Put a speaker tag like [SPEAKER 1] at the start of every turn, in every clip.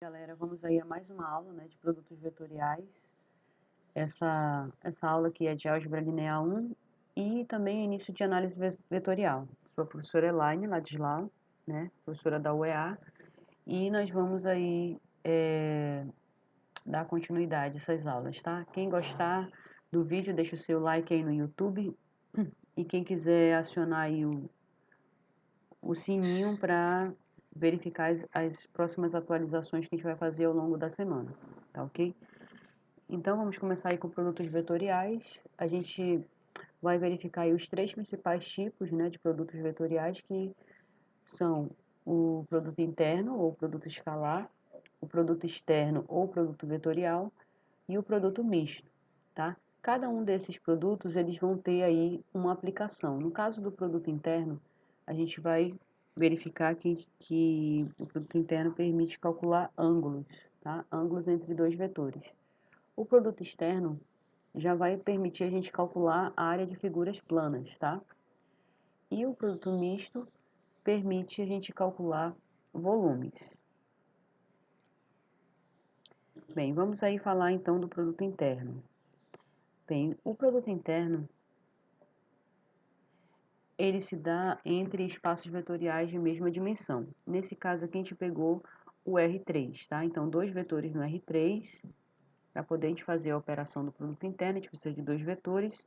[SPEAKER 1] Galera, vamos aí a mais uma aula, né, de produtos vetoriais. Essa aula aqui é de álgebra linear 1 e também início de análise vetorial. Sou a professora Elaine Ladislau, né, professora da UEA, e nós vamos aí dar continuidade a essas aulas, tá? Quem gostar do vídeo, deixa o seu like aí no YouTube e quem quiser acionar aí o sininho para verificar as próximas atualizações que a gente vai fazer ao longo da semana, tá ok? Então, vamos começar aí com produtos vetoriais. A gente vai verificar aí os três principais tipos, né, de produtos vetoriais, que são o produto interno, ou produto escalar, o produto externo, ou produto vetorial, e o produto misto, tá? Cada um desses produtos, eles vão ter aí uma aplicação. No caso do produto interno, a gente vai verificar que o produto interno permite calcular ângulos, tá? Ângulos entre dois vetores. O produto externo já vai permitir a gente calcular a área de figuras planas, tá? E o produto misto permite a gente calcular volumes. Bem, vamos aí falar então do produto interno. Bem, o produto interno, ele se dá entre espaços vetoriais de mesma dimensão. Nesse caso aqui a gente pegou o R3, tá? Então, dois vetores no R3, para poder a gente fazer a operação do produto interno, a gente precisa de dois vetores,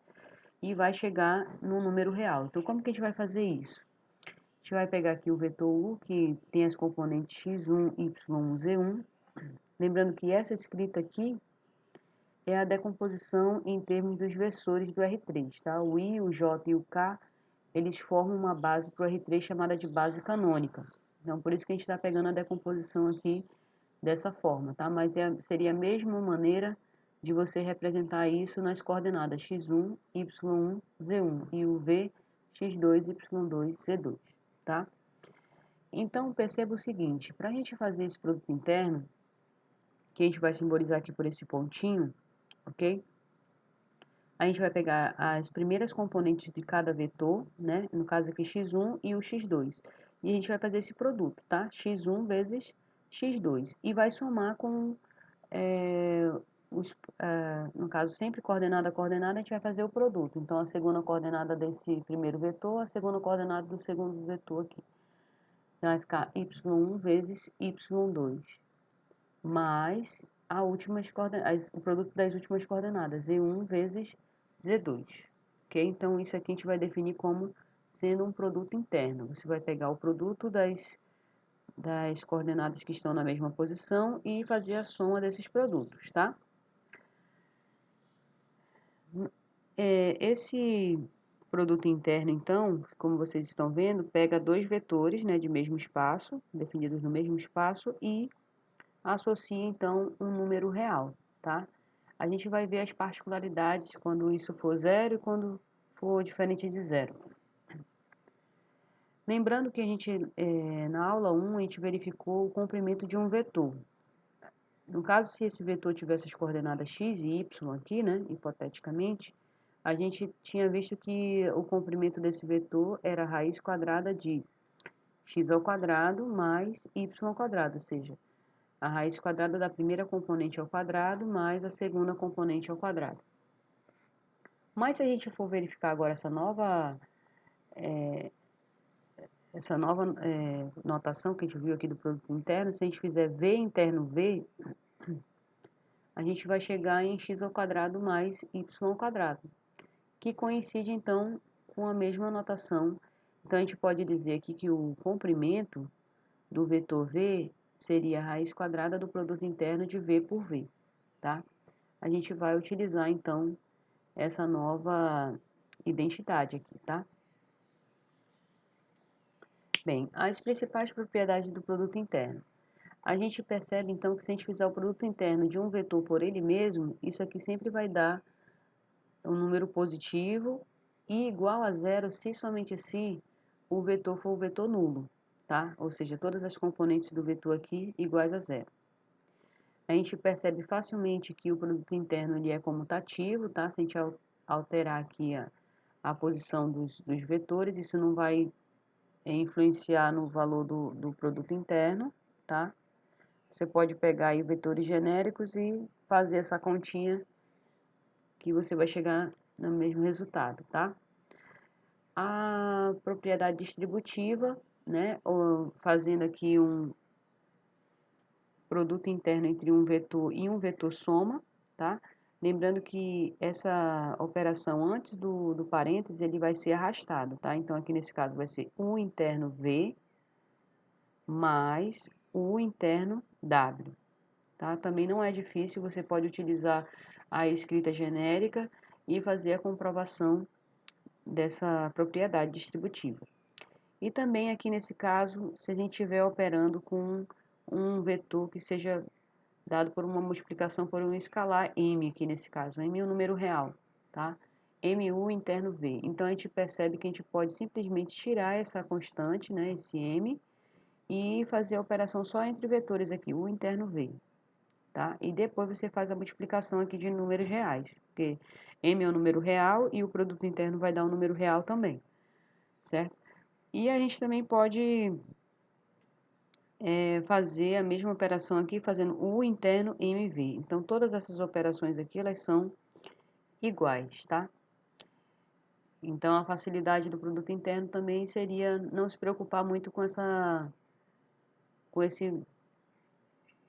[SPEAKER 1] e vai chegar no número real. Então, como que a gente vai fazer isso? A gente vai pegar aqui o vetor U, que tem as componentes x1, y1, z1. Lembrando que essa escrita aqui é a decomposição em termos dos versores do R3, tá? O I, o J e o K, eles formam uma base para o R3 chamada de base canônica. Então, por isso que a gente está pegando a decomposição aqui dessa forma, tá? Mas seria a mesma maneira de você representar isso nas coordenadas x1, y1, z1 e o v, x2, y2, z2, tá? Então, perceba o seguinte, para a gente fazer esse produto interno, que a gente vai simbolizar aqui por esse pontinho, ok? A gente vai pegar as primeiras componentes de cada vetor, né? No caso aqui x1 e o x2. E a gente vai fazer esse produto, tá? x1 vezes x2. E vai somar com no caso, sempre coordenada a coordenada, a gente vai fazer o produto. Então, a segunda coordenada desse primeiro vetor, a segunda coordenada do segundo vetor aqui. Então, vai ficar y1 vezes y2, mais o produto das últimas coordenadas, z1 vezes z2. Ok? Então, isso aqui a gente vai definir como sendo um produto interno. Você vai pegar o produto das coordenadas que estão na mesma posição e fazer a soma desses produtos, tá? Esse produto interno, então, como vocês estão vendo, pega dois vetores, né, de mesmo espaço, definidos no mesmo espaço, e associa, então, um número real, tá? A gente vai ver as particularidades quando isso for zero e quando for diferente de zero. Lembrando que a gente, na aula 1, a gente verificou o comprimento de um vetor. No caso, se esse vetor tivesse as coordenadas x e y aqui, né, hipoteticamente, a gente tinha visto que o comprimento desse vetor era a raiz quadrada de x ao quadrado mais y ao quadrado, ou seja, a raiz quadrada da primeira componente ao quadrado mais a segunda componente ao quadrado. Mas se a gente for verificar agora essa nova notação que a gente viu aqui do produto interno, se a gente fizer v interno v, a gente vai chegar em x ao quadrado mais y ao quadrado, que coincide então com a mesma notação. Então a gente pode dizer aqui que o comprimento do vetor v seria a raiz quadrada do produto interno de v por v, tá? A gente vai utilizar então essa nova identidade aqui, tá? Bem, as principais propriedades do produto interno. A gente percebe então que se a gente fizer o produto interno de um vetor por ele mesmo, isso aqui sempre vai dar um número positivo e igual a zero se somente se o vetor for o vetor nulo, tá? Ou seja, todas as componentes do vetor aqui iguais a zero. A gente percebe facilmente que o produto interno ele é comutativo, tá? Se a gente alterar aqui a posição dos vetores, isso não vai influenciar no valor do produto interno, tá? você pode pegar aí vetores genéricos e fazer essa continha que você vai chegar no mesmo resultado, tá? A propriedade distributiva, né, ou fazendo aqui um produto interno entre um vetor e um vetor soma, tá? Lembrando que essa operação antes do parêntese, ele vai ser arrastado, tá? Então, aqui nesse caso vai ser U interno V mais U interno W, tá? Também não é difícil, você pode utilizar a escrita genérica e fazer a comprovação dessa propriedade distributiva. E também aqui nesse caso, se a gente estiver operando com um vetor que seja dado por uma multiplicação por um escalar m, aqui nesse caso, m é um número real, tá? mu interno v. Então, a gente percebe que a gente pode simplesmente tirar essa constante, né, esse m, e fazer a operação só entre vetores aqui, u interno v, tá? E depois você faz a multiplicação aqui de números reais, porque m é um número real e o produto interno vai dar um número real também, certo? E a gente também pode fazer a mesma operação aqui fazendo U interno MV. Então, todas essas operações aqui, elas são iguais, tá? Então, a facilidade do produto interno também seria não se preocupar muito com esse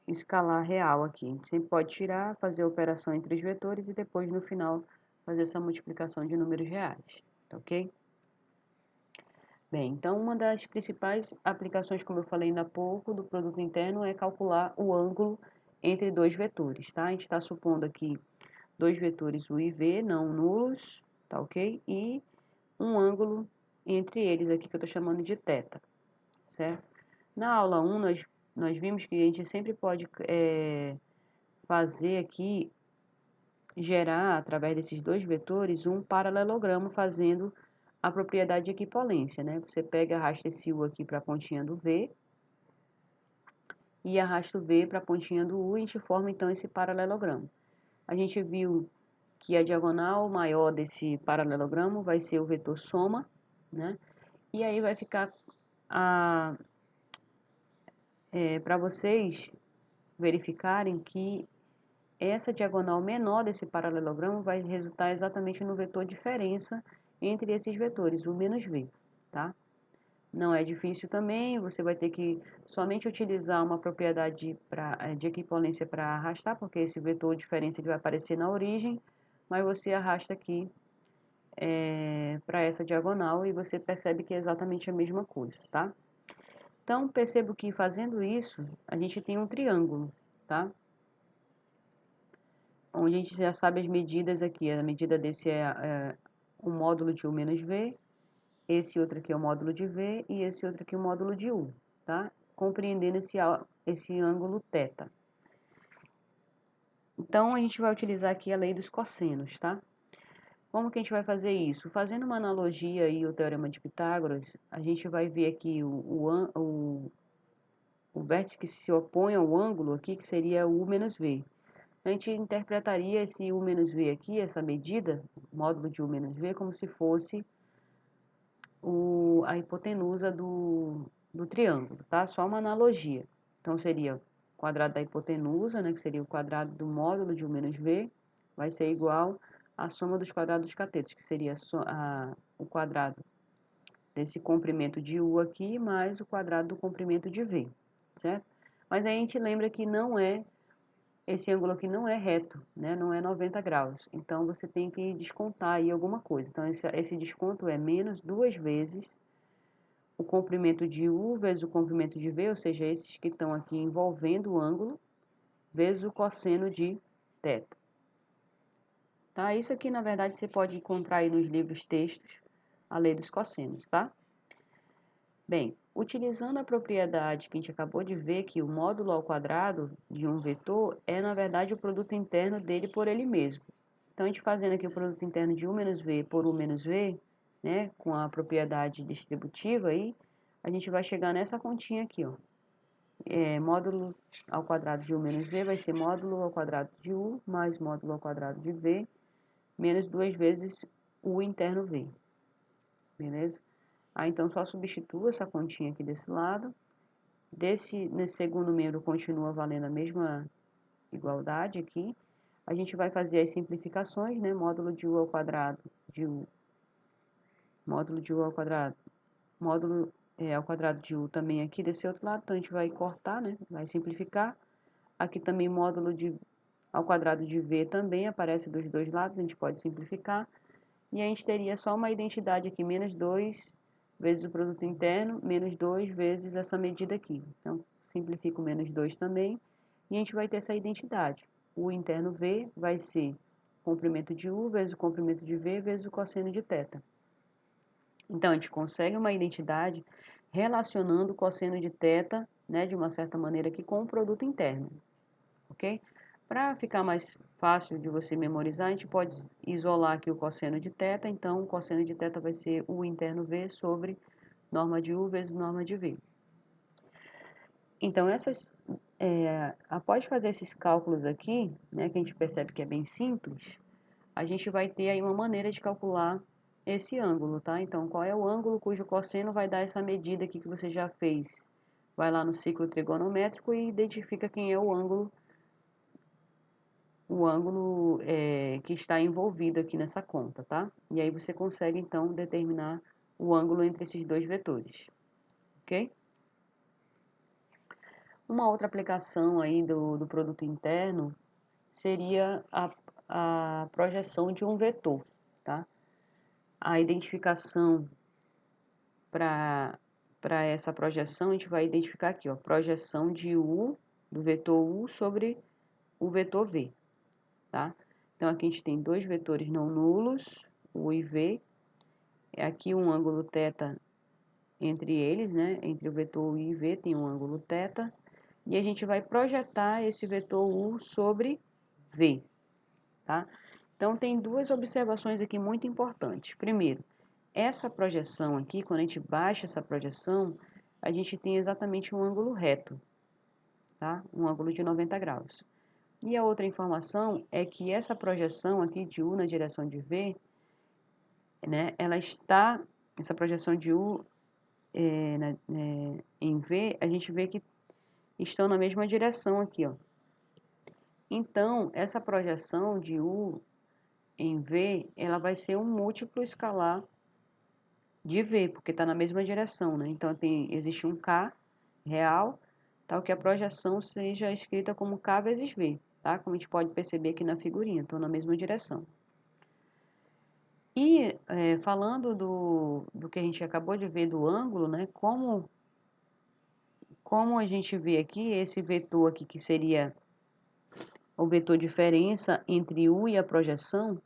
[SPEAKER 1] escalar real aqui. A gente sempre pode tirar, fazer a operação entre os vetores e depois, no final, fazer essa multiplicação de números reais, tá ok? Bem, então uma das principais aplicações, como eu falei ainda há pouco, do produto interno é calcular o ângulo entre dois vetores, tá? A gente está supondo aqui dois vetores U e V não nulos, tá ok? E um ângulo entre eles aqui que eu estou chamando de θ, certo? Na aula 1, nós vimos que a gente sempre pode fazer aqui, gerar através desses dois vetores um paralelogramo fazendo a propriedade de equivalência, né? Você pega, arrasta esse U aqui para a pontinha do V e arrasta o V para a pontinha do U e a gente forma então esse paralelogramo. A gente viu que a diagonal maior desse paralelogramo vai ser o vetor soma, né? E aí vai ficar para vocês verificarem que essa diagonal menor desse paralelogramo vai resultar exatamente no vetor diferença entre esses vetores, U menos V, tá? Não é difícil também, você vai ter que somente utilizar uma propriedade de equivalência para arrastar, porque esse vetor diferença ele vai aparecer na origem, mas você arrasta aqui para essa diagonal e você percebe que é exatamente a mesma coisa, tá? Então, percebo que fazendo isso, a gente tem um triângulo, tá? Onde a gente já sabe as medidas aqui, a medida desse é o módulo de U menos V, esse outro aqui é o módulo de V e esse outro aqui é o módulo de U, tá? Compreendendo esse ângulo θ. Então, a gente vai utilizar aqui a lei dos cossenos, tá? Como que a gente vai fazer isso? Fazendo uma analogia aí ao Teorema de Pitágoras, a gente vai ver aqui o vértice que se opõe ao ângulo aqui, que seria U menos V. A gente interpretaria esse U menos V aqui, essa medida, módulo de U menos V, como se fosse a hipotenusa do triângulo, tá? Só uma analogia. Então, seria o quadrado da hipotenusa, né, que seria o quadrado do módulo de U menos V, vai ser igual à soma dos quadrados dos catetos, que seria o quadrado desse comprimento de U aqui, mais o quadrado do comprimento de V, certo? Mas aí a gente lembra que esse ângulo aqui não é reto, né? Não é 90 graus. Então, você tem que descontar aí alguma coisa. Então, esse desconto é menos 2 vezes o comprimento de U vezes o comprimento de V, ou seja, esses que estão aqui envolvendo o ângulo, vezes o cosseno de θ. Tá? Isso aqui, na verdade, você pode encontrar aí nos livros textos, a lei dos cossenos, tá? Bem, utilizando a propriedade que a gente acabou de ver, que o módulo ao quadrado de um vetor é, na verdade, o produto interno dele por ele mesmo. Então, a gente fazendo aqui o produto interno de U menos V por U menos V, né, com a propriedade distributiva aí, a gente vai chegar nessa continha aqui, ó. Módulo ao quadrado de U menos V vai ser módulo ao quadrado de U mais módulo ao quadrado de V, menos 2 vezes U interno V, beleza? Aí, então, só substitua essa continha aqui desse lado nesse segundo membro continua valendo a mesma igualdade aqui. A gente vai fazer as simplificações, né? Módulo de U ao quadrado de U, módulo de U ao quadrado, módulo ao quadrado de U também aqui desse outro lado, então a gente vai cortar, né? Vai simplificar. Aqui também módulo de ao quadrado de V também aparece dos dois lados, a gente pode simplificar. E a gente teria só uma identidade aqui, menos 2 vezes o produto interno, menos 2 vezes essa medida aqui. Então, simplifico menos 2 também, e a gente vai ter essa identidade. O interno V vai ser o comprimento de U vezes o comprimento de V vezes o cosseno de θ. Então, a gente consegue uma identidade relacionando o cosseno de θ, né, de uma certa maneira aqui, com o produto interno, ok? Para ficar mais fácil de você memorizar, a gente pode isolar aqui o cosseno de θ, então o cosseno de θ vai ser U interno V sobre norma de U vezes norma de V. Então, após fazer esses cálculos aqui, né, que a gente percebe que é bem simples, a gente vai ter aí uma maneira de calcular esse ângulo, tá? Então, qual é o ângulo cujo cosseno vai dar essa medida aqui que você já fez? Vai lá no ciclo trigonométrico e identifica quem é o ângulo que está envolvido aqui nessa conta, tá? E aí você consegue, então, determinar o ângulo entre esses dois vetores, ok? Uma outra aplicação aí do produto interno seria a projeção de um vetor, tá? A identificação para essa projeção, a gente vai identificar aqui, ó, projeção de U, do vetor U sobre o vetor V, tá? Então, aqui a gente tem dois vetores não nulos, U e V. Aqui um ângulo θ entre eles, né? Entre o vetor U e V tem um ângulo θ. E a gente vai projetar esse vetor U sobre V, tá? Então, tem duas observações aqui muito importantes. Primeiro, essa projeção aqui, quando a gente baixa essa projeção, a gente tem exatamente um ângulo reto, tá? Um ângulo de 90 graus. E a outra informação é que essa projeção aqui de U na direção de V, né? Essa projeção de U em V, a gente vê que estão na mesma direção aqui, ó. Então, essa projeção de U em V, ela vai ser um múltiplo escalar de V, porque está na mesma direção, né? Então, existe um K real, tal que a projeção seja escrita como K vezes V, tá? Como a gente pode perceber aqui na figurinha, estão na mesma direção. E falando do que a gente acabou de ver do ângulo, né? Como a gente vê aqui, esse vetor aqui que seria o vetor diferença entre U e a projeção,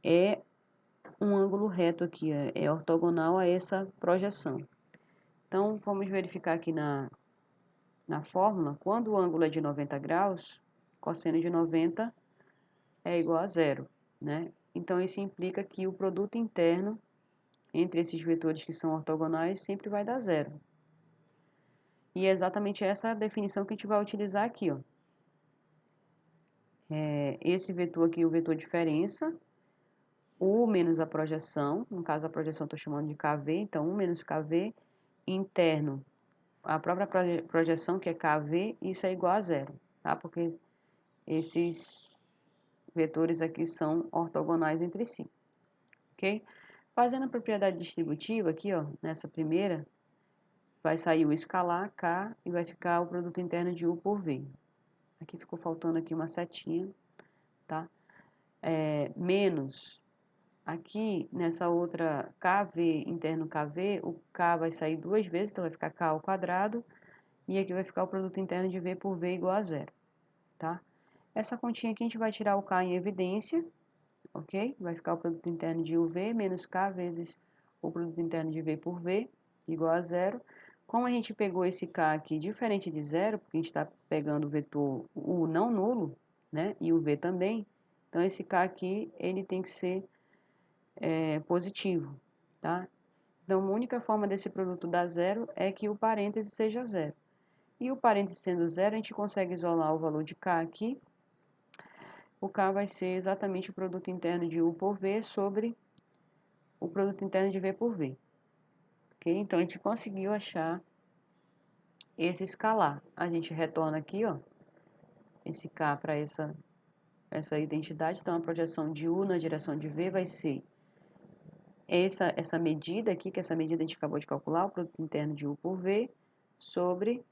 [SPEAKER 1] é um ângulo reto aqui, é ortogonal a essa projeção. Então, vamos verificar aqui na fórmula, quando o ângulo é de 90 graus, cosseno de 90 é igual a zero, né? Então, isso implica que o produto interno entre esses vetores que são ortogonais sempre vai dar zero. E é exatamente essa definição que a gente vai utilizar aqui, ó. Esse vetor aqui, o vetor diferença, U menos a projeção, no caso a projeção estou chamando de KV, então U menos KV, interno, a própria projeção que é KV, isso é igual a zero, tá? Porque esses vetores aqui são ortogonais entre si, ok? Fazendo a propriedade distributiva aqui, ó, nessa primeira, vai sair o escalar K e vai ficar o produto interno de U por V. Aqui ficou faltando aqui uma setinha, tá? Menos, aqui nessa outra KV, interno KV, o K vai sair duas vezes, então vai ficar K ao quadrado, e aqui vai ficar o produto interno de V por V igual a zero, tá? Essa continha aqui a gente vai tirar o K em evidência, ok? Vai ficar o produto interno de UV menos K vezes o produto interno de V por V igual a zero. Como a gente pegou esse K aqui diferente de zero, porque a gente está pegando o vetor U não nulo, né? E o V também, então esse K aqui ele tem que ser positivo, tá? Então a única forma desse produto dar zero é que o parêntese seja zero. E o parêntese sendo zero, a gente consegue isolar o valor de K aqui. O K vai ser exatamente o produto interno de U por V sobre o produto interno de V por V. Ok? Então, a gente conseguiu achar esse escalar. A gente retorna aqui, ó, esse K para essa identidade. Então, a projeção de U na direção de V vai ser essa medida aqui, que essa medida a gente acabou de calcular, o produto interno de U por V, sobre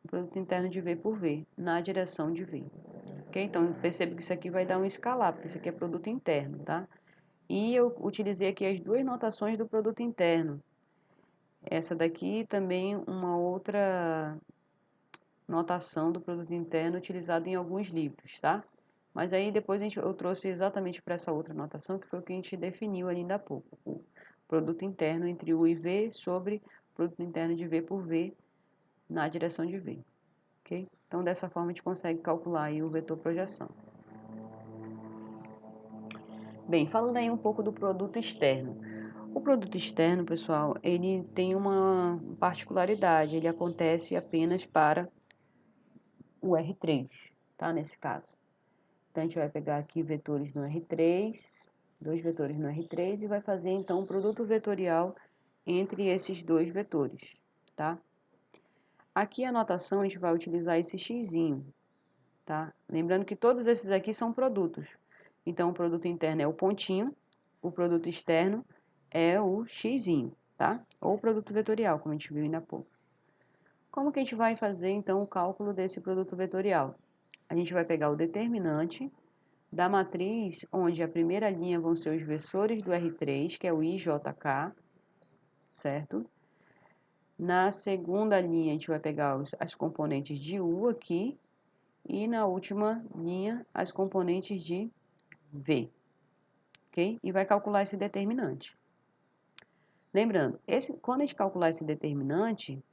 [SPEAKER 1] o produto interno de V por V, na direção de V. Ok? Então, perceba que isso aqui vai dar um escalar, porque isso aqui é produto interno, tá? E eu utilizei aqui as duas notações do produto interno. Essa daqui também uma outra notação do produto interno utilizada em alguns livros, tá? Mas aí depois eu trouxe exatamente para essa outra notação, que foi o que a gente definiu ali ainda há pouco. O produto interno entre U e V sobre o produto interno de V por V na direção de V. Ok? Então, dessa forma, a gente consegue calcular aí o vetor projeção. Bem, falando aí um pouco do produto externo. O produto externo, pessoal, ele tem uma particularidade, ele acontece apenas para o R3, tá? Nesse caso. Então, a gente vai pegar aqui vetores no R3, dois vetores no R3 e vai fazer, então, um produto vetorial entre esses dois vetores, tá? Aqui a notação a gente vai utilizar esse xzinho, tá? Lembrando que todos esses aqui são produtos. Então, o produto interno é o pontinho, o produto externo é o xzinho, tá? Ou produto vetorial, como a gente viu ainda há pouco. Como que a gente vai fazer, então, o cálculo desse produto vetorial? A gente vai pegar o determinante da matriz, onde a primeira linha vão ser os versores do R3, que é o IJK, certo? Na segunda linha, a gente vai pegar as componentes de U aqui, e na última linha, as componentes de V, ok? E vai calcular esse determinante. Lembrando, quando a gente calcular esse determinante,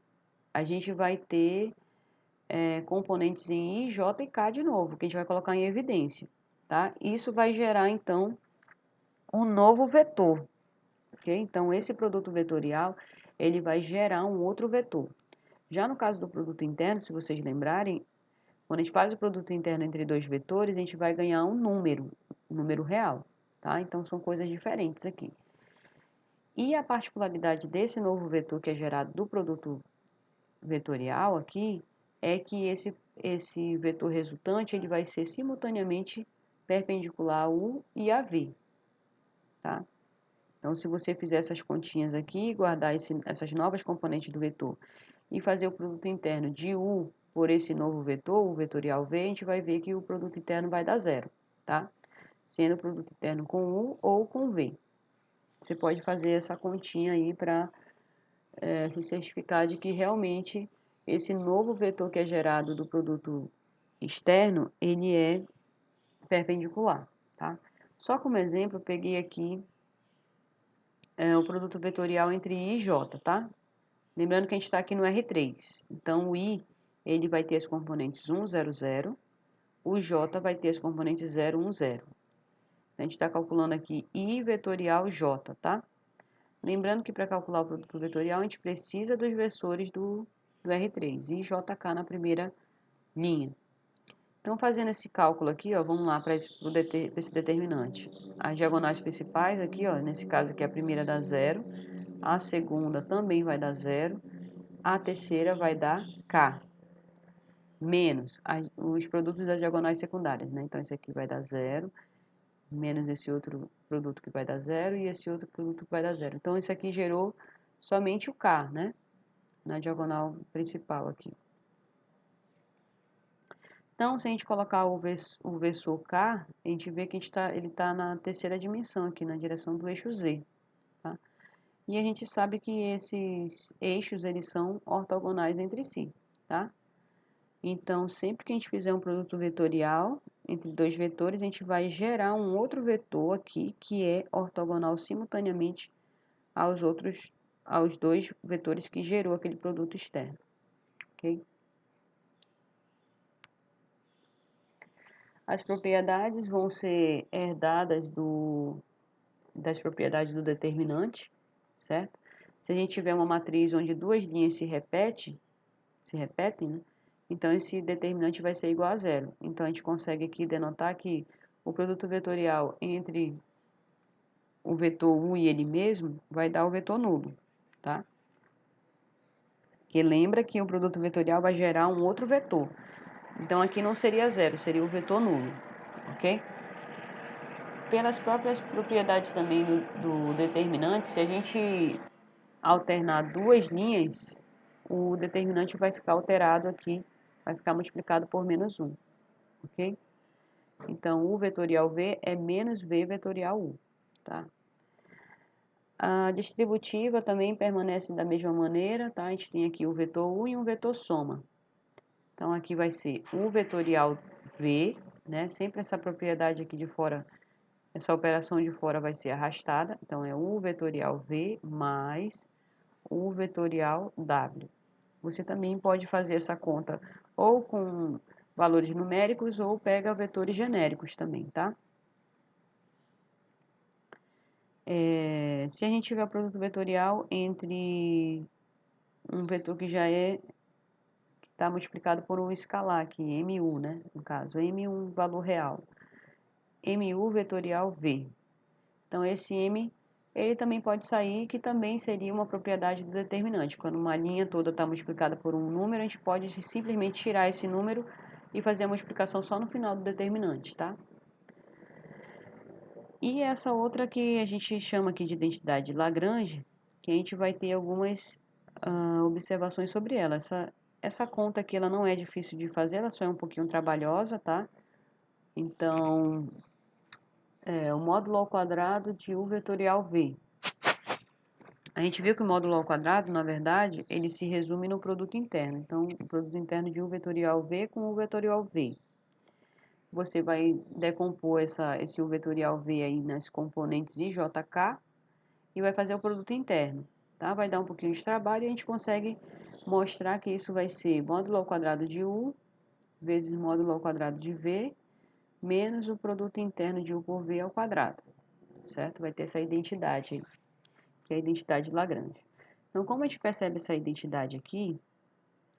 [SPEAKER 1] a gente vai ter componentes em I, J e K de novo, que a gente vai colocar em evidência, tá? Isso vai gerar, então, um novo vetor, ok? Então, esse produto vetorial, ele vai gerar um outro vetor. Já no caso do produto interno, se vocês lembrarem, quando a gente faz o produto interno entre dois vetores, a gente vai ganhar um número real, tá? Então, são coisas diferentes aqui. E a particularidade desse novo vetor que é gerado do produto vetorial aqui, é que esse vetor resultante, ele vai ser simultaneamente perpendicular a U e a V, tá? Então, se você fizer essas continhas aqui, guardar essas novas componentes do vetor e fazer o produto interno de U por esse novo vetor, o vetorial V, a gente vai ver que o produto interno vai dar zero, tá? Sendo o produto interno com U ou com V. Você pode fazer essa continha aí para se certificar de que realmente esse novo vetor que é gerado do produto externo, ele é perpendicular, tá? Só como exemplo, eu peguei aqui o produto vetorial entre I e J, tá? Lembrando que a gente está aqui no R3. Então, o I, ele vai ter as componentes 1, 0, 0. O J vai ter as componentes 0, 1, 0. A gente está calculando aqui I vetorial J, tá? Lembrando que para calcular o produto vetorial, a gente precisa dos versores do R3, I e JK na primeira linha. Então, fazendo esse cálculo aqui, ó, vamos lá para esse determinante. As diagonais principais aqui, ó, nesse caso aqui a primeira dá 0, a segunda também vai dar 0, a terceira vai dar K, menos os produtos das diagonais secundárias, né? Então, esse aqui vai dar 0, menos esse outro produto que vai dar 0 e esse outro produto que vai dar 0. Então, isso aqui gerou somente o K, né? Na diagonal principal aqui. Então, se a gente colocar o versor K, a gente vê que ele está na terceira dimensão aqui, na direção do eixo Z, tá? E a gente sabe que esses eixos, eles são ortogonais entre si, tá? Então, sempre que a gente fizer um produto vetorial entre dois vetores, a gente vai gerar um outro vetor aqui, que é ortogonal simultaneamente aos dois vetores que gerou aquele produto externo, ok? As propriedades vão ser herdadas das propriedades do determinante, certo? Se a gente tiver uma matriz onde duas linhas se repetem, né? Então esse determinante vai ser igual a zero. Então a gente consegue aqui denotar que o produto vetorial entre o vetor U e ele mesmo vai dar o vetor nulo, tá? Porque lembra que o produto vetorial vai gerar um outro vetor. Então, aqui não seria zero, seria o vetor nulo, ok? Pelas próprias propriedades também do determinante, se a gente alternar duas linhas, o determinante vai ficar alterado aqui, vai ficar multiplicado por menos 1, ok? Então, U vetorial V é menos V vetorial U, tá? A distributiva também permanece da mesma maneira, tá? A gente tem aqui o vetor U e um vetor soma. Então, aqui vai ser U vetorial V, né? Sempre essa propriedade aqui de fora, essa operação de fora vai ser arrastada. Então, é U vetorial V mais U vetorial W. Você também pode fazer essa conta ou com valores numéricos ou pega vetores genéricos também, tá? Se a gente tiver o produto vetorial entre um vetor que já está multiplicado por um escalar aqui, MU, né? No caso, M um valor real. MU vetorial V. Então, esse M, ele também pode sair, que também seria uma propriedade do determinante. Quando uma linha toda está multiplicada por um número, a gente pode simplesmente tirar esse número e fazer a multiplicação só no final do determinante, tá? E essa outra que a gente chama aqui de identidade de Lagrange, que a gente vai ter algumas observações sobre ela. Essa conta aqui, ela não é difícil de fazer, ela só é um pouquinho trabalhosa, tá? Então, o módulo ao quadrado de U vetorial V. A gente viu que o módulo ao quadrado, na verdade, ele se resume no produto interno. Então, o produto interno de U vetorial V com U vetorial V. Você vai decompor esse U vetorial V aí nas componentes IJK e vai fazer o produto interno, tá? Vai dar um pouquinho de trabalho e a gente consegue mostrar que isso vai ser módulo ao quadrado de U vezes módulo ao quadrado de V menos o produto interno de U por V ao quadrado, certo? Vai ter essa identidade aí, que é a identidade de Lagrange. Então, como a gente percebe essa identidade aqui,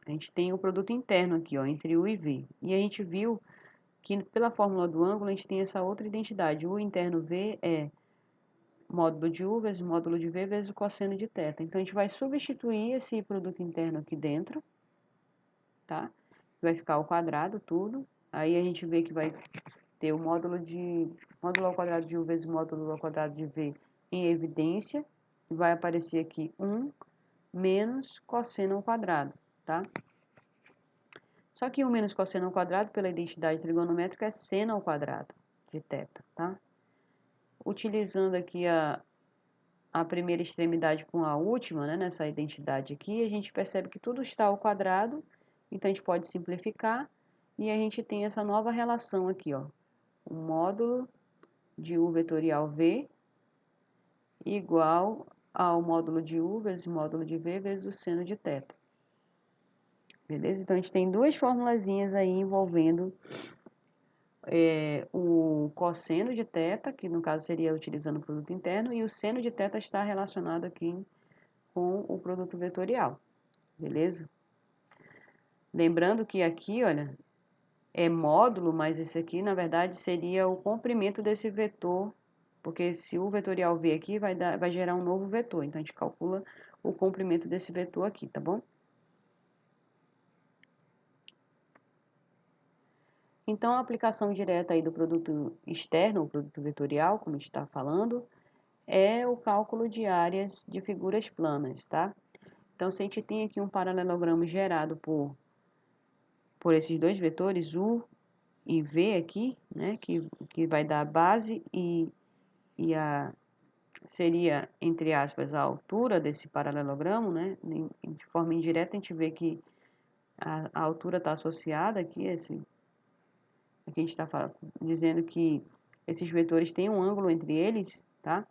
[SPEAKER 1] a gente tem o produto interno aqui, ó, entre U e V. E a gente viu que pela fórmula do ângulo a gente tem essa outra identidade. U interno V é módulo de U vezes módulo de V vezes o cosseno de θ. Então, a gente vai substituir esse produto interno aqui dentro, tá? Vai ficar ao quadrado tudo. Aí a gente vê que vai ter o módulo ao quadrado de U vezes módulo ao quadrado de V em evidência. E vai aparecer aqui 1 menos cosseno ao quadrado, tá? Só que 1 menos cosseno ao quadrado, pela identidade trigonométrica, é seno ao quadrado de θ, tá? Utilizando aqui a primeira extremidade com a última, né, nessa identidade aqui, a gente percebe que tudo está ao quadrado, então a gente pode simplificar, e a gente tem essa nova relação aqui, ó, o módulo de U vetorial V igual ao módulo de U vezes módulo de V vezes o seno de θ. Beleza? Então, a gente tem duas formulazinhas aí envolvendo o cosseno de θ, que no caso seria utilizando o produto interno, e o seno de θ está relacionado aqui com o produto vetorial. Beleza? Lembrando que aqui, olha, é módulo, mas esse aqui, na verdade, seria o comprimento desse vetor, porque se o vetorial V aqui vai gerar um novo vetor, então a gente calcula o comprimento desse vetor aqui, tá bom? Então, a aplicação direta aí do produto externo, o produto vetorial, como a gente está falando, é o cálculo de áreas de figuras planas, tá? Então, se a gente tem aqui um paralelogramo gerado por esses dois vetores, U e V aqui, né, que vai dar a base e seria, entre aspas, a altura desse paralelogramo, né? De forma indireta, a gente vê que a altura está associada aqui, aqui a gente está dizendo que esses vetores têm um ângulo entre eles, tá?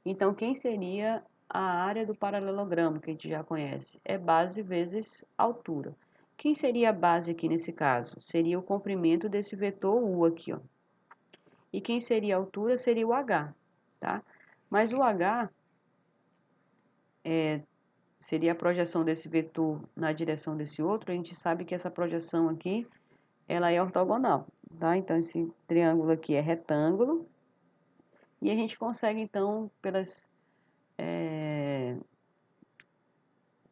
[SPEAKER 1] Então, quem seria a área do paralelogramo, que a gente já conhece? É base vezes altura. Quem seria a base aqui nesse caso? Seria o comprimento desse vetor U aqui, ó. E quem seria a altura seria o H, tá? Mas o H seria a projeção desse vetor na direção desse outro. A gente sabe que essa projeção aqui, ela é ortogonal, tá? Então, esse triângulo aqui é retângulo. E a gente consegue, então,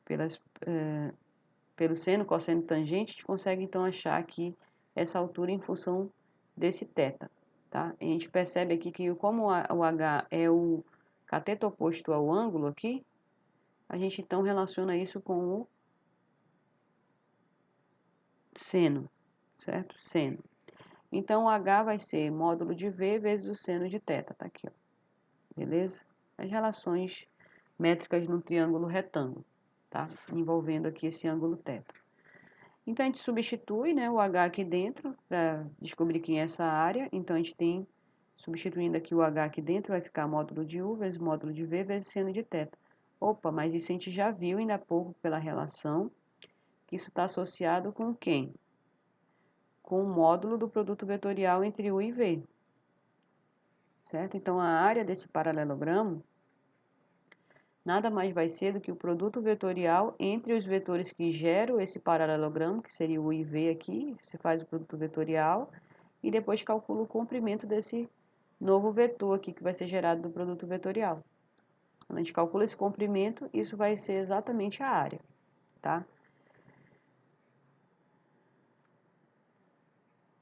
[SPEAKER 1] pelo seno, cosseno e tangente, a gente consegue então achar aqui essa altura em função desse θ, tá? A gente percebe aqui que como o H é o cateto oposto ao ângulo aqui, a gente então relaciona isso com o seno, certo? Seno. Então, o H vai ser módulo de V vezes o seno de θ, tá aqui, ó. Beleza? As relações métricas num triângulo retângulo, tá? Envolvendo aqui esse ângulo θ. Então, a gente substitui, né, o H aqui dentro para descobrir quem é essa área. Então, a gente tem, substituindo aqui o H aqui dentro, vai ficar módulo de U vezes módulo de V vezes seno de θ. Opa, mas isso a gente já viu ainda há pouco pela relação, que isso está associado com quem? Com o módulo do produto vetorial entre U e V. Certo? Então, a área desse paralelogramo nada mais vai ser do que o produto vetorial entre os vetores que geram esse paralelogramo, que seria o U e V aqui. Você faz o produto vetorial e depois calcula o comprimento desse novo vetor aqui que vai ser gerado do produto vetorial. Quando a gente calcula esse comprimento, isso vai ser exatamente a área, tá?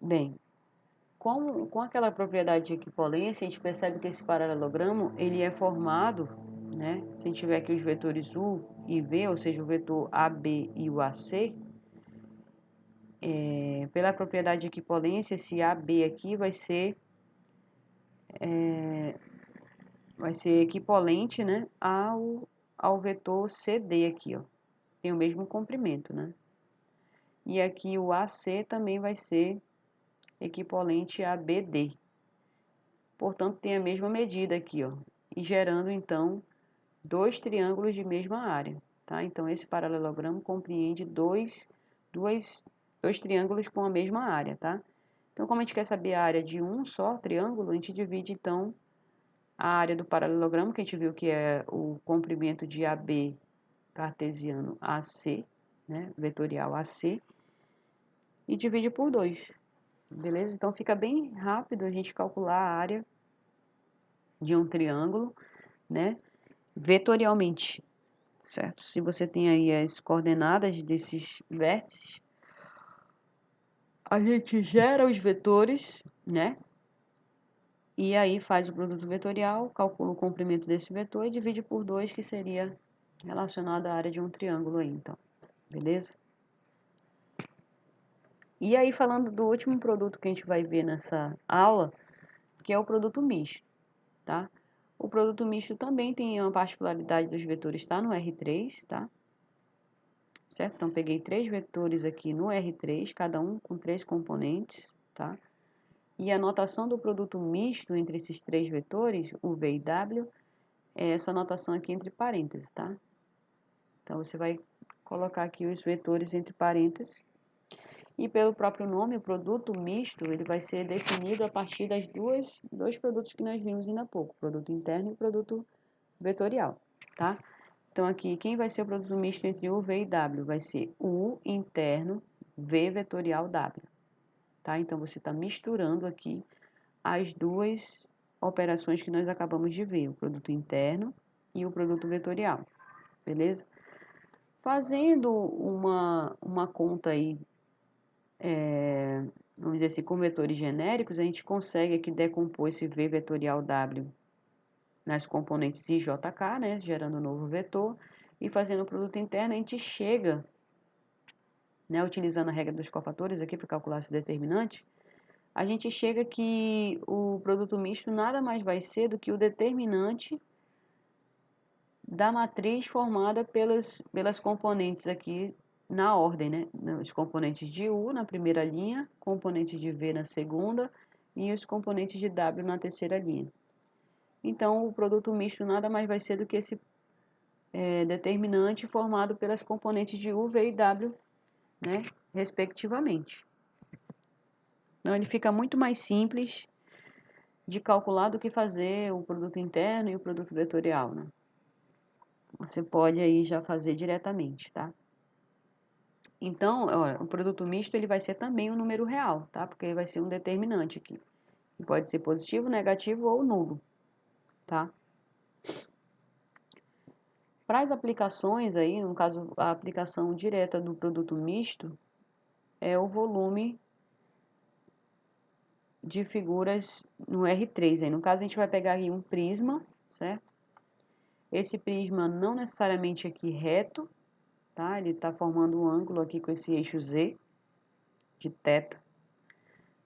[SPEAKER 1] Bem, com aquela propriedade de equipolência, a gente percebe que esse paralelogramo ele é formado, né? Se a gente tiver aqui os vetores U e V, ou seja, o vetor AB e o AC, pela propriedade de equipolência, esse AB aqui vai ser equipolente, né, ao vetor CD aqui, ó. Tem o mesmo comprimento, né? E aqui o AC também vai ser equipolente a BD. Portanto, tem a mesma medida aqui, ó, e gerando então dois triângulos de mesma área, tá? Então esse paralelogramo compreende dois triângulos com a mesma área, tá? Então, como a gente quer saber a área de um só triângulo, a gente divide então a área do paralelogramo, que a gente viu que é o comprimento de AB cartesiano AC, né, vetorial AC, e divide por 2, beleza? Então fica bem rápido a gente calcular a área de um triângulo, né, vetorialmente, certo? Se você tem aí as coordenadas desses vértices, a gente gera os vetores, né? E aí faz o produto vetorial, calcula o comprimento desse vetor e divide por 2, que seria relacionado à área de um triângulo aí, então, beleza? E aí falando do último produto que a gente vai ver nessa aula, que é o produto misto, tá? O produto misto também tem uma particularidade dos vetores estar no R3, tá? Certo? Então, peguei 3 vetores aqui no R3, cada um com 3 componentes, tá? E a notação do produto misto entre esses 3 vetores, o V e W, é essa notação aqui entre parênteses, tá? Então, você vai colocar aqui os vetores entre parênteses. E pelo próprio nome, o produto misto, ele vai ser definido a partir das dois produtos que nós vimos ainda há pouco, produto interno e produto vetorial, tá? Então, aqui, quem vai ser o produto misto entre U, V e W? Vai ser U interno, V vetorial, W, tá? Então, você está misturando aqui as duas operações que nós acabamos de ver, o produto interno e o produto vetorial, beleza? Fazendo uma conta aí, vamos dizer assim, com vetores genéricos, a gente consegue aqui decompor esse V vetorial W nas componentes I, J, K, né, gerando um novo vetor, e fazendo o produto interno, a gente chega, né, utilizando a regra dos cofatores aqui para calcular esse determinante, a gente chega que o produto misto nada mais vai ser do que o determinante da matriz formada pelas componentes aqui na ordem, né? Os componentes de U na primeira linha, componentes de V na segunda e os componentes de W na terceira linha. Então, o produto misto nada mais vai ser do que esse determinante formado pelas componentes de U, V e W, né? Respectivamente. Então, ele fica muito mais simples de calcular do que fazer o produto interno e o produto vetorial, né? Você pode aí já fazer diretamente, tá? Então, olha, o produto misto ele vai ser também um número real, tá? Porque ele vai ser um determinante aqui. Pode ser positivo, negativo ou nulo, tá? Para as aplicações aí, no caso, a aplicação direta do produto misto é o volume de figuras no R3. Aí, no caso, a gente vai pegar aqui um prisma, certo? Esse prisma não necessariamente aqui reto, tá? Ele está formando um ângulo aqui com esse eixo Z de θ,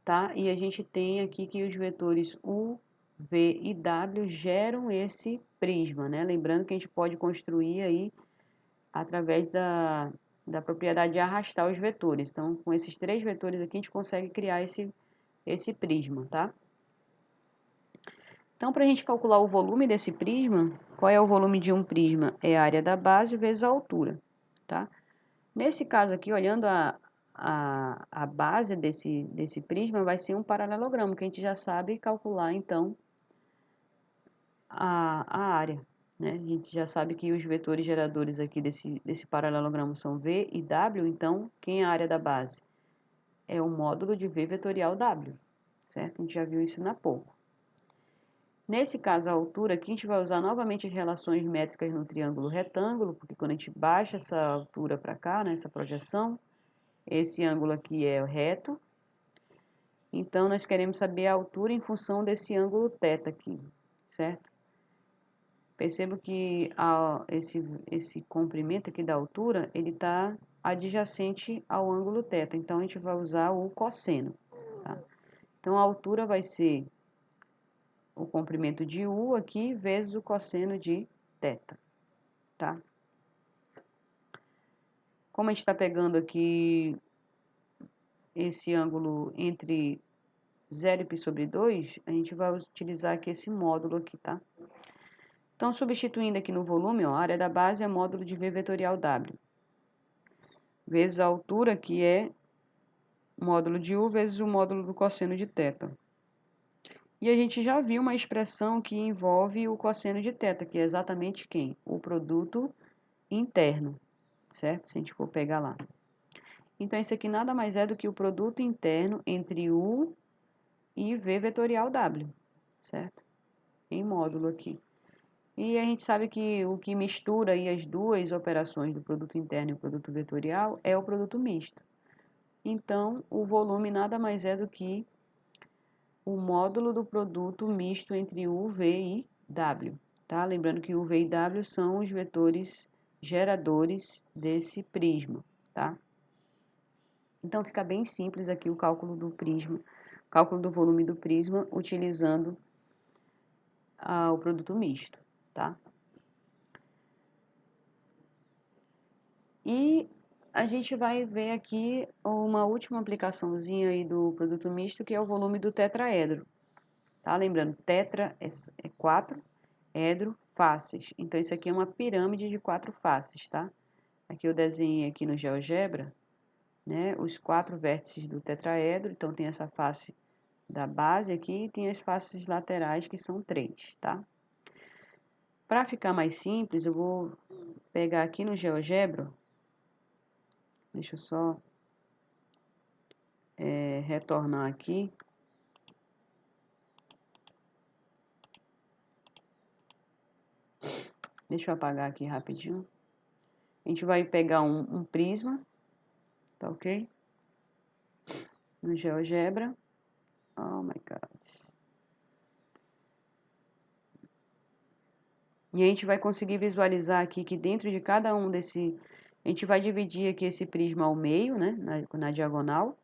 [SPEAKER 1] tá? E a gente tem aqui que os vetores U, V e W geram esse prisma, né? Lembrando que a gente pode construir aí através da propriedade de arrastar os vetores. Então, com esses três vetores aqui, a gente consegue criar esse prisma, tá? Então, para a gente calcular o volume desse prisma, qual é o volume de um prisma? É a área da base vezes a altura, tá? Nesse caso aqui, olhando a base desse prisma, vai ser um paralelogramo, que a gente já sabe calcular, então, a área, né? A gente já sabe que os vetores geradores aqui desse paralelogramo são V e W, então, quem é a área da base? É o módulo de V vetorial W, certo? A gente já viu isso na pouco. Nesse caso, a altura aqui, a gente vai usar novamente as relações métricas no triângulo retângulo, porque quando a gente baixa essa altura para cá, né, essa projeção, esse ângulo aqui é reto. Então, nós queremos saber a altura em função desse ângulo θ aqui, certo? Percebo que esse comprimento aqui da altura, ele está adjacente ao ângulo θ. Então, a gente vai usar o cosseno, tá? Então, a altura vai ser o comprimento de U aqui vezes o cosseno de θ, tá? Como a gente está pegando aqui esse ângulo entre 0 e π sobre 2, a gente vai utilizar aqui esse módulo aqui, tá? Então, substituindo aqui no volume, ó, a área da base é módulo de V vetorial W, vezes a altura, que é módulo de U, vezes o módulo do cosseno de θ. E a gente já viu uma expressão que envolve o cosseno de θ, que é exatamente quem? O produto interno, certo? Se a gente for pegar lá. Então, isso aqui nada mais é do que o produto interno entre U e V vetorial W, certo? Em módulo aqui. E a gente sabe que o que mistura aí as duas operações do produto interno e o produto vetorial é o produto misto. Então, o volume nada mais é do que o módulo do produto misto entre U, V e W, tá? Lembrando que U, V e W são os vetores geradores desse prisma, tá? Então, fica bem simples aqui o cálculo do prisma, cálculo do volume do prisma, utilizando o produto misto, tá? E a gente vai ver aqui uma última aplicaçãozinha aí do produto misto, que é o volume do tetraedro, tá? Lembrando, tetra é 4, edro, faces. Então, isso aqui é uma pirâmide de 4 faces, tá? Aqui eu desenhei aqui no GeoGebra, né, os 4 vértices do tetraedro. Então, tem essa face da base aqui e tem as faces laterais, que são 3, tá? Para ficar mais simples, eu vou pegar aqui no GeoGebra, deixa eu só retornar aqui. Deixa eu apagar aqui rapidinho. A gente vai pegar um prisma, tá ok? No GeoGebra. Oh my God. E a gente vai conseguir visualizar aqui que dentro de cada um desse... A gente vai dividir aqui esse prisma ao meio, né? Na diagonal.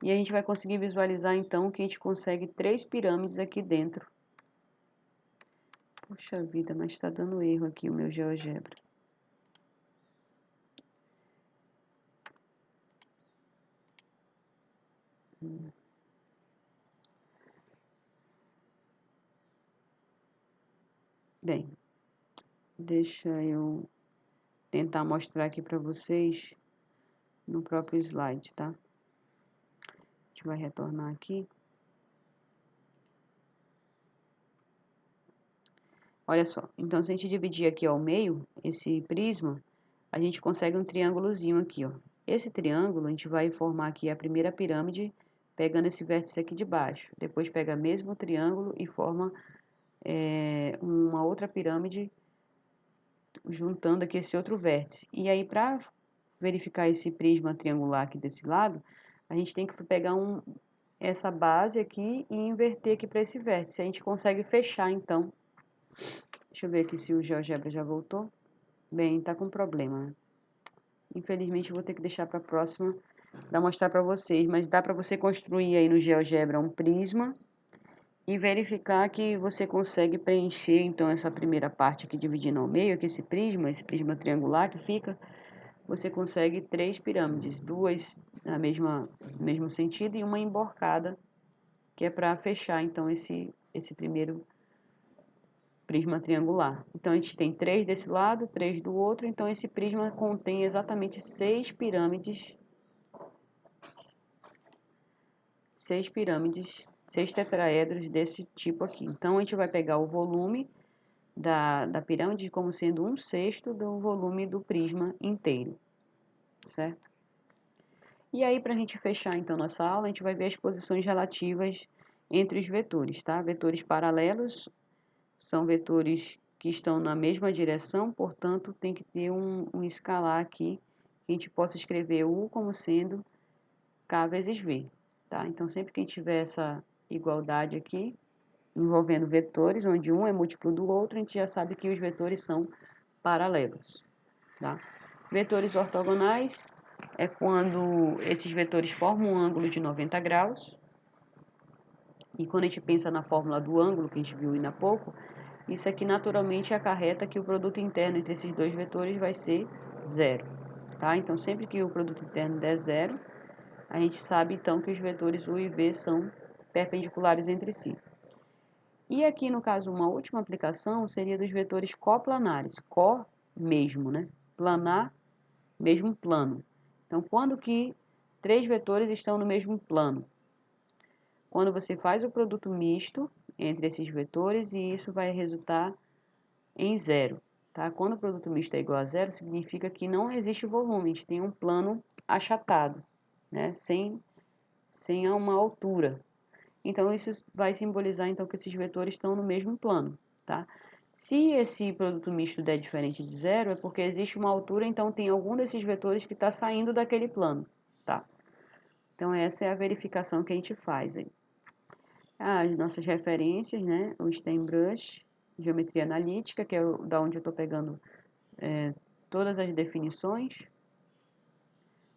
[SPEAKER 1] E a gente vai conseguir visualizar então que a gente consegue 3 pirâmides aqui dentro. Puxa vida, mas está dando erro aqui o meu GeoGebra. Bem, deixa eu tentar mostrar aqui para vocês no próprio slide, tá? A gente vai retornar aqui. Olha só, então se a gente dividir aqui ao meio, esse prisma, a gente consegue um triângulozinho aqui, ó. Esse triângulo, a gente vai formar aqui a primeira pirâmide, pegando esse vértice aqui de baixo. Depois pega o mesmo triângulo e forma uma outra pirâmide juntando aqui esse outro vértice. E aí, para verificar esse prisma triangular aqui desse lado, a gente tem que pegar essa base aqui e inverter aqui para esse vértice. A gente consegue fechar, então. Deixa eu ver aqui se o GeoGebra já voltou. Bem, tá com problema, né? Infelizmente, eu vou ter que deixar para a próxima para mostrar para vocês. Mas dá para você construir aí no GeoGebra um prisma e verificar que você consegue preencher, então, essa primeira parte aqui dividindo ao meio, aqui esse prisma triangular que fica, você consegue 3 pirâmides, 2 no mesmo sentido e uma emborcada, que é para fechar, então, esse primeiro prisma triangular. Então, a gente tem 3 desse lado, 3 do outro, então esse prisma contém exatamente 6 pirâmides, 6 tetraedros desse tipo aqui. Então, a gente vai pegar o volume da pirâmide como sendo 1/6 do volume do prisma inteiro, certo? E aí, para a gente fechar, então, nossa aula, a gente vai ver as posições relativas entre os vetores, tá? Vetores paralelos são vetores que estão na mesma direção, portanto, tem que ter um escalar aqui, que a gente possa escrever U como sendo K vezes V, tá? Então, sempre que a gente tiver essa igualdade aqui, envolvendo vetores, onde um é múltiplo do outro, a gente já sabe que os vetores são paralelos, tá? Vetores ortogonais é quando esses vetores formam um ângulo de 90 graus. E quando a gente pensa na fórmula do ângulo, que a gente viu ainda há pouco, isso aqui naturalmente acarreta que o produto interno entre esses dois vetores vai ser zero, tá? Então, sempre que o produto interno der zero, a gente sabe então que os vetores U e V são perpendiculares entre si. E aqui, no caso, uma última aplicação seria dos vetores coplanares. Co, mesmo, né? Planar, mesmo plano. Então, quando que 3 vetores estão no mesmo plano? Quando você faz o produto misto entre esses vetores e isso vai resultar em zero. Tá? Quando o produto misto é igual a zero, significa que não existe volume, a gente tem um plano achatado, né? sem uma altura. Então, isso vai simbolizar então, que esses vetores estão no mesmo plano. Tá? Se esse produto misto der diferente de zero, é porque existe uma altura, então tem algum desses vetores que está saindo daquele plano. Tá? Então, essa é a verificação que a gente faz aí. As nossas referências, né? O StemBrush, Geometria Analítica, que é da onde eu estou pegando todas as definições.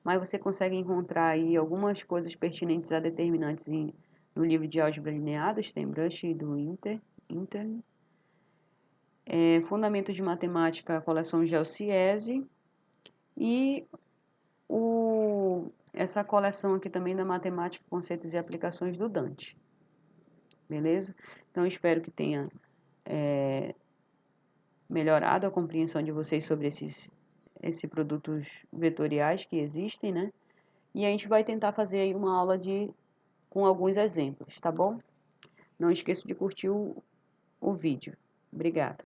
[SPEAKER 1] Mas você consegue encontrar aí algumas coisas pertinentes a determinantes no livro de álgebra linear, do StemBrush e do Intern. Fundamentos de Matemática, a coleção GeoCiese. E essa coleção aqui também da Matemática, Conceitos e Aplicações do Dante. Beleza? Então, espero que tenha melhorado a compreensão de vocês sobre esses produtos vetoriais que existem, né? E a gente vai tentar fazer aí uma aula com alguns exemplos, tá bom? Não esqueça de curtir o vídeo. Obrigada.